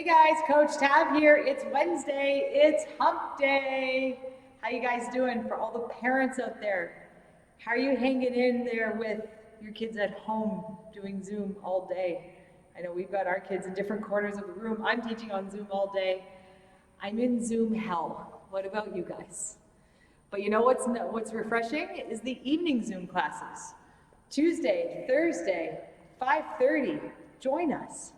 Hey guys, Coach Tab here. It's Wednesday, it's hump day. How you guys doing? For all the parents out there, how are you hanging in there with your kids at home doing Zoom all day? I know we've got our kids in different corners of the room. I'm teaching on Zoom all day. I'm in Zoom hell. What about you guys? But you know what's refreshing is the evening Zoom classes. Tuesday, Thursday, 5:30. Join us.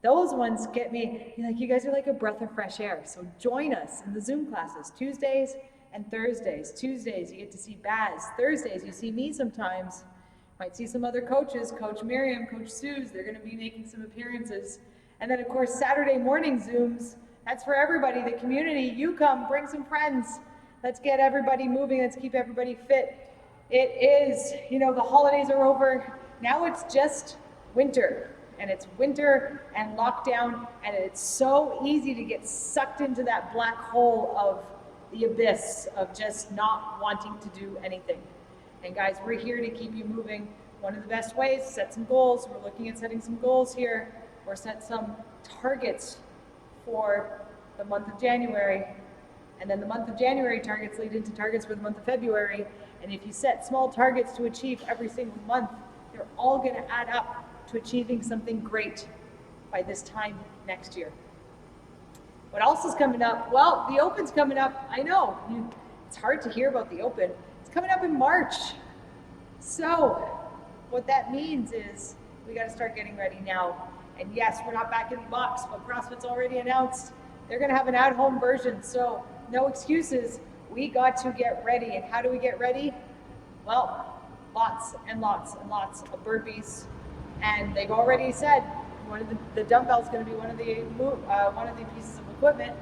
Those ones get me, you guys are like a breath of fresh air. So join us in the Zoom classes, Tuesdays and Thursdays. Tuesdays, you get to see Baz. Thursdays, you see me sometimes. Might see some other coaches, Coach Miriam, Coach Suze. They're gonna be making some appearances. And then of course, Saturday morning Zooms. That's for everybody, the community. You come, bring some friends. Let's get everybody moving. Let's keep everybody fit. It is, the holidays are over. Now it's just winter. And it's winter and lockdown, and it's so easy to get sucked into that black hole of the abyss of just not wanting to do anything. And guys, we're here to keep you moving. One of the best ways, set some goals. We're looking at setting some goals here, or set some targets for the month of January. And then the month of January targets lead into targets for the month of February. And if you set small targets to achieve every single month, they're all gonna add up to achieving something great by this time next year. What else is coming up? Well, the Open's coming up. I know, it's hard to hear about the Open. It's coming up in March. So what that means is we got to start getting ready now. And yes, we're not back in the box, but CrossFit's already announced they're going to have an at-home version. So no excuses. We got to get ready. And how do we get ready? Well, lots and lots and lots of burpees. And they've already said one of the dumbbells is going to be one of the pieces of equipment.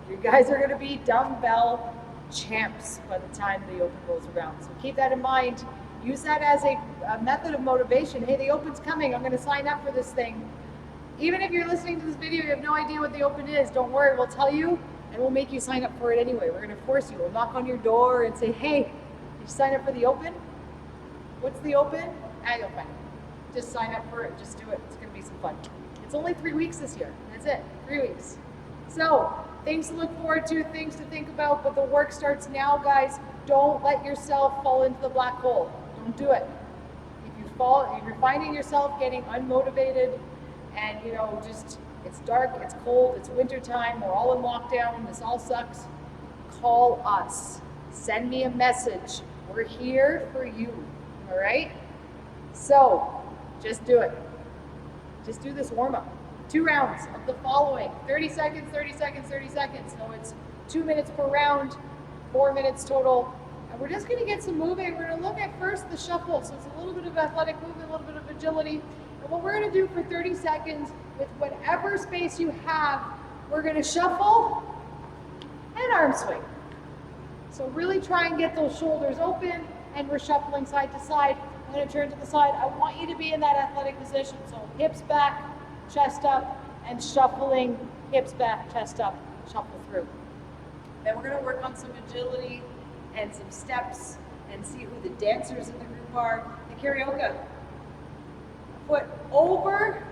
You guys are going to be dumbbell champs by the time the Open rolls around. So keep that in mind. Use that as a method of motivation. Hey, the Open's coming. I'm going to sign up for this thing. Even if you're listening to this video, you have no idea what the Open is. Don't worry. We'll tell you, and we'll make you sign up for it anyway. We're going to force you. We'll knock on your door and say, hey, did you sign up for the Open? What's the Open? You'll find it. Just sign up for it, just do it. It's gonna be some fun. It's only 3 weeks this year. That's it, 3 weeks. So, things to look forward to, things to think about, but the work starts now, guys. Don't let yourself fall into the black hole. Don't do it. If you're finding yourself getting unmotivated and it's dark, it's cold, it's winter time, we're all in lockdown, this all sucks, call us. Send me a message. We're here for you, all right? So, just do it. Just do this warm-up. 2 rounds of the following. 30 seconds, 30 seconds, 30 seconds. So it's 2 minutes per round, 4 minutes total. And we're just gonna get some moving. We're gonna look at first the shuffle. So it's a little bit of athletic movement, a little bit of agility. And what we're gonna do for 30 seconds, with whatever space you have, we're gonna shuffle and arm swing. So really try and get those shoulders open, and we're shuffling side to side. I'm going to turn to the side. I want you to be in that athletic position. So hips back, chest up, and shuffling, hips back, chest up, shuffle through. Then we're going to work on some agility and some steps and see who the dancers in the group are. The karaoke. Foot over,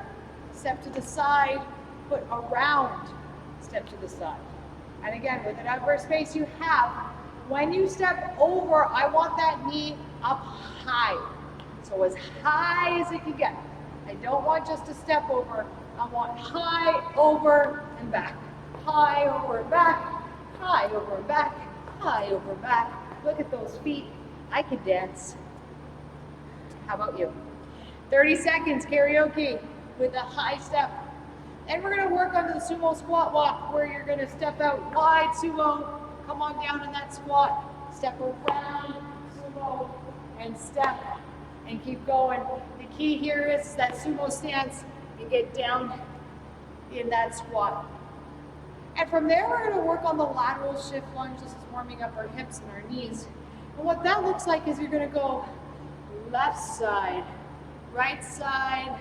step to the side, foot around, step to the side. And again, with whatever space you have, when you step over, I want that knee up high. So as high as it can get. I don't want just a step over. I want high, over, and back. High, over, and back. High, over, and back. High, over, and back. Look at those feet. I could dance. How about you? 30 seconds karaoke with a high step. And we're going to work on the sumo squat walk, where you're going to step out wide sumo, come on down in that squat, step around sumo, and step. And keep going. The key here is that sumo stance and get down in that squat. And from there, we're going to work on the lateral shift lunge. This is warming up our hips and our knees. And what that looks like is you're going to go left side, right side,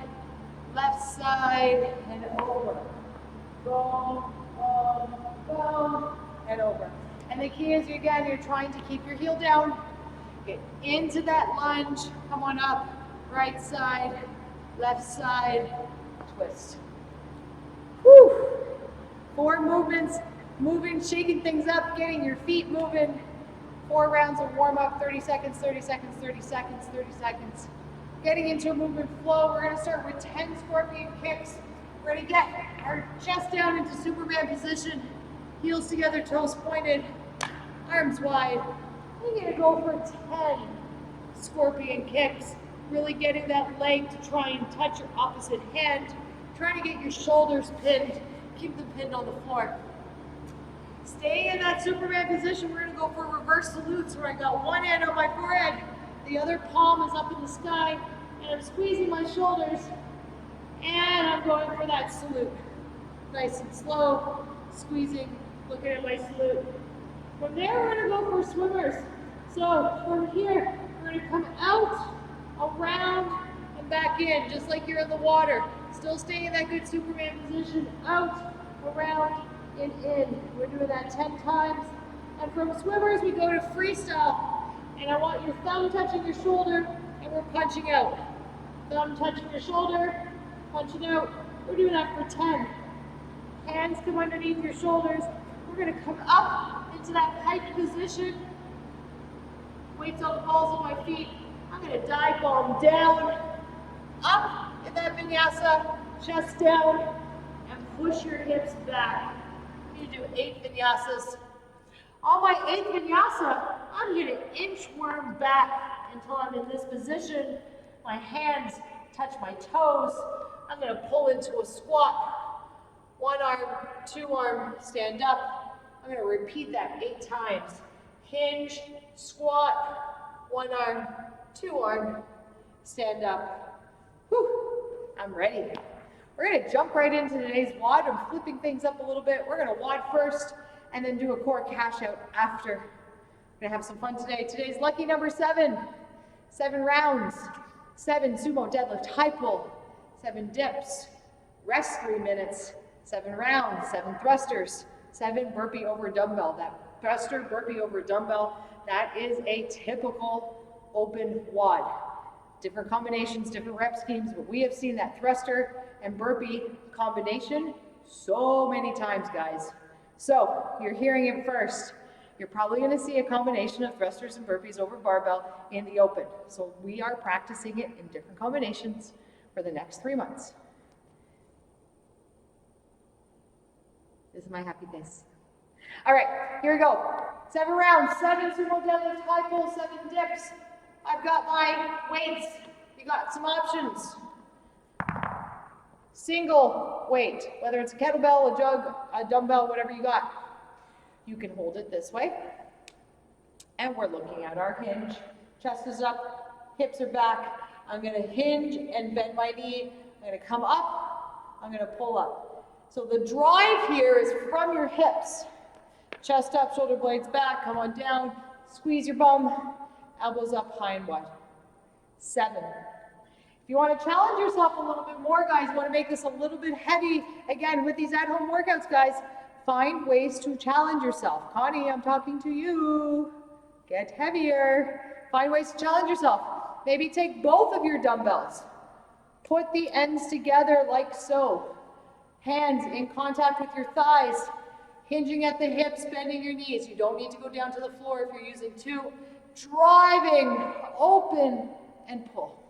left side, and over. Boom, boom, boom, and over. And the key is, again, you're trying to keep your heel down. Get into that lunge, come on up, right side, left side, twist. Whew. 4 movements, moving, shaking things up, getting your feet moving. 4 rounds of warm up, 30 seconds, 30 seconds, 30 seconds, 30 seconds. Getting into a movement flow. We're gonna start with 10 scorpion kicks. We're gonna get our chest down into Superman position, heels together, toes pointed, arms wide. We're gonna go for 10 scorpion kicks. Really getting that leg to try and touch your opposite hand. Trying to get your shoulders pinned. Keep them pinned on the floor. Stay in that Superman position. We're gonna go for reverse salutes where I got one hand on my forehead, the other palm is up in the sky, and I'm squeezing my shoulders, and I'm going for that salute. Nice and slow, squeezing, looking at my salute. From there, we're gonna go for swimmers. So from here, we're gonna come out, around, and back in, just like you're in the water. Still staying in that good Superman position, out, around, and in. We're doing that 10 times. And from swimmers, we go to freestyle. And I want your thumb touching your shoulder, and we're punching out. Thumb touching your shoulder, punching out. We're doing that for 10. Hands come underneath your shoulders. We're gonna come up into that pike position. Weights on the balls of my feet. I'm gonna dive bomb down, up in that vinyasa, chest down, and push your hips back. You do 8 vinyasas. On my 8th vinyasa, I'm gonna inchworm back until I'm in this position. My hands touch my toes. I'm gonna pull into a squat. 1 arm, 2 arm, stand up. I'm gonna repeat that 8 times. Hinge, squat, 1 arm, 2 arm, stand up. Whew, I'm ready. We're gonna jump right into today's WOD. I'm flipping things up a little bit. We're gonna WOD first and then do a core cash out after. We're gonna have some fun today. Today's lucky number 7. 7 rounds, 7 sumo deadlift high pull, 7 dips, rest 3 minutes, 7 rounds, 7 thrusters, 7 burpee over dumbbell. That thruster, burpee over dumbbell, that is a typical open WOD. Different combinations, different rep schemes, but we have seen that thruster and burpee combination so many times, guys. So you're hearing it first. You're probably gonna see a combination of thrusters and burpees over barbell in the open. So we are practicing it in different combinations for the next 3 months. This is my happy face. All right, here we go. 7 rounds, 7 sumo deadlift, high pull, 7 dips. I've got my weights. You got some options. Single weight, whether it's a kettlebell, a jug, a dumbbell, whatever you got. You can hold it this way. And we're looking at our hinge. Chest is up, hips are back. I'm gonna hinge and bend my knee. I'm gonna come up, I'm gonna pull up. So the drive here is from your hips. Chest up, shoulder blades back, come on down, squeeze your bum, elbows up, high and wide. 7. If you want to challenge yourself a little bit more, guys, you want to make this a little bit heavy, again, with these at-home workouts, guys, find ways to challenge yourself. Connie, I'm talking to you. Get heavier. Find ways to challenge yourself. Maybe take both of your dumbbells. Put the ends together like so. Hands in contact with your thighs. Hinging at the hips, bending your knees. You don't need to go down to the floor if you're using 2. Driving, open, and pull.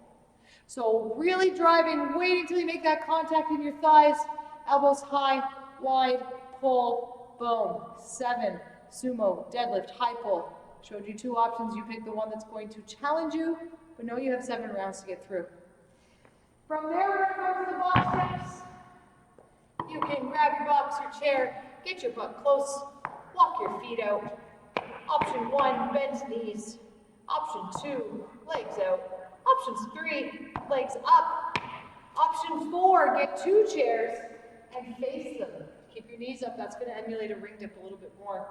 So really driving, wait until you make that contact in your thighs. Elbows high, wide, pull, boom. 7, sumo, deadlift, high pull. Showed you 2 options. You pick the one that's going to challenge you, but know you have 7 rounds to get through. From there, we're going to go to the box steps. You can grab your box, your chair, get your butt close, walk your feet out. Option 1, bend knees. Option 2, legs out. Options 3, legs up. Option 4, get 2 chairs and face them. Keep your knees up. That's going to emulate a ring dip a little bit more.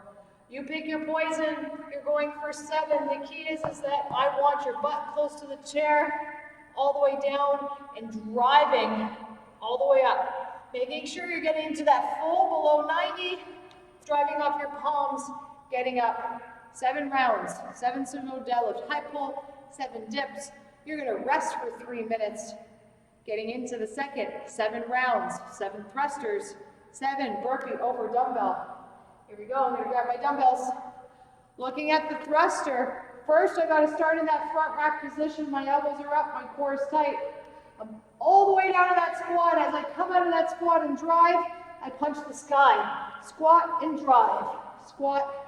You pick your poison. You're going for 7. The key is that I want your butt close to the chair, all the way down, and driving all the way up. Making sure you're getting into that full below 90, driving off your palms, getting up. 7 rounds, 7 sumo deadlift, high pull, 7 dips. You're gonna rest for 3 minutes. Getting into the second, 7 rounds, 7 thrusters, 7, burpee over dumbbell. Here we go, I'm gonna grab my dumbbells. Looking at the thruster, first I gotta start in that front rack position. My elbows are up, my core is tight. I'm all the way down to that squat. As I come out of that squat and drive, I punch the sky. Squat and drive, squat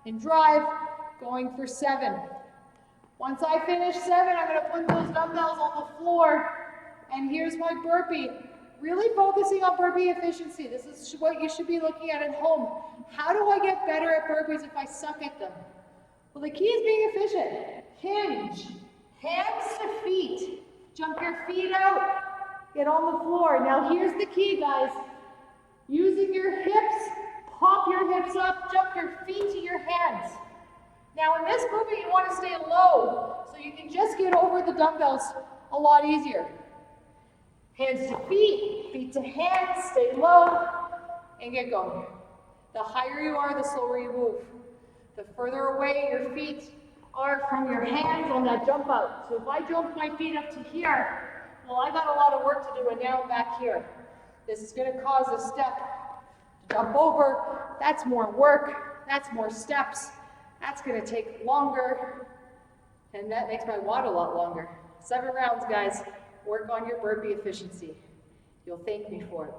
and drive, going for 7. Once I finish 7, I'm gonna put those dumbbells on the floor, and here's my burpee. Really focusing on burpee efficiency. This is what you should be looking at home. How do I get better at burpees if I suck at them? Well, the key is being efficient. Hinge, hands to feet. Jump your feet out, get on the floor. Now here's the key, guys. Using your hips, pop your hips up, jump your feet to your hands. Now in this burpee, you want to stay low, so you can just get over the dumbbells a lot easier. Hands to feet, feet to hands, stay low, and get going. The higher you are, the slower you move. The further away your feet are from your hands on that jump out. So if I jump my feet up to here, well, I got a lot of work to do, and now I'm back here. This is going to cause a step to jump over. That's more work. That's more steps. That's going to take longer, and that makes my WOD a lot longer. 7 rounds, guys. Work on your burpee efficiency. You'll thank me for it.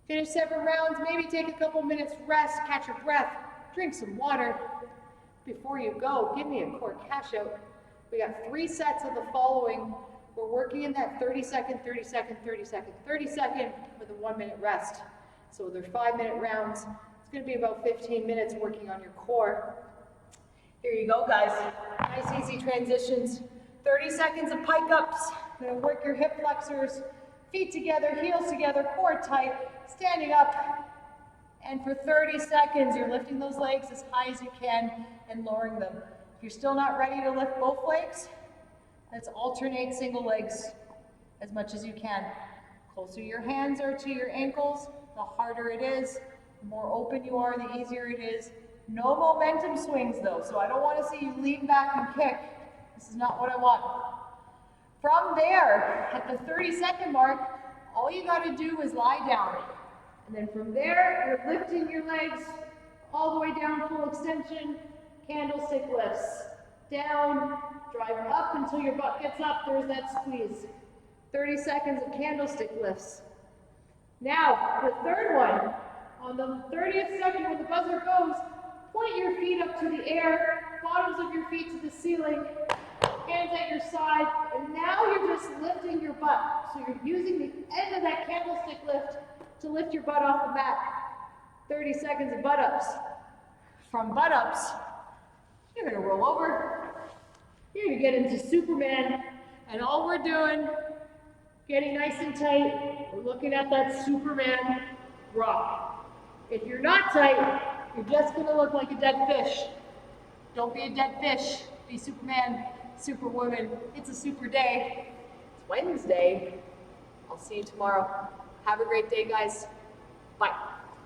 Finish 7 rounds, maybe take a couple minutes rest, catch your breath, drink some water. Before you go, give me a core cash out. We got 3 sets of the following. We're working in that 30-second, 30-second, 30-second, 30-second with a 1-minute rest. So they're 5-minute rounds. It's gonna be about 15 minutes working on your core. Here you go, guys. Nice, easy transitions. 30 seconds of pike ups. Gonna work your hip flexors, feet together, heels together, core tight, standing up. And for 30 seconds, you're lifting those legs as high as you can and lowering them. If you're still not ready to lift both legs, let's alternate single legs as much as you can. Closer your hands are to your ankles, the harder it is. The more open you are, the easier it is. No momentum swings though, so I don't want to see you lean back and kick. This is not what I want. From there, at the 30-second mark, all you got to do is lie down. And then from there, you're lifting your legs all the way down, full extension, candlestick lifts. Down, drive up until your butt gets up, there's that squeeze. 30 seconds of candlestick lifts. Now, the third one, on the 30th second when the buzzer goes, point your feet up to the air, bottoms of your feet to the ceiling, hands at your side, and now you're just lifting your butt. So you're using the end of that candlestick lift to lift your butt off the mat. 30 seconds of butt ups. From butt ups, you're gonna roll over. You're gonna get into Superman, and all we're doing, getting nice and tight, we're looking at that Superman rock. If you're not tight, you're just gonna look like a dead fish. Don't be a dead fish, be Superman, Superwoman. It's a super day. It's Wednesday. I'll see you tomorrow. Have a great day, guys. Bye.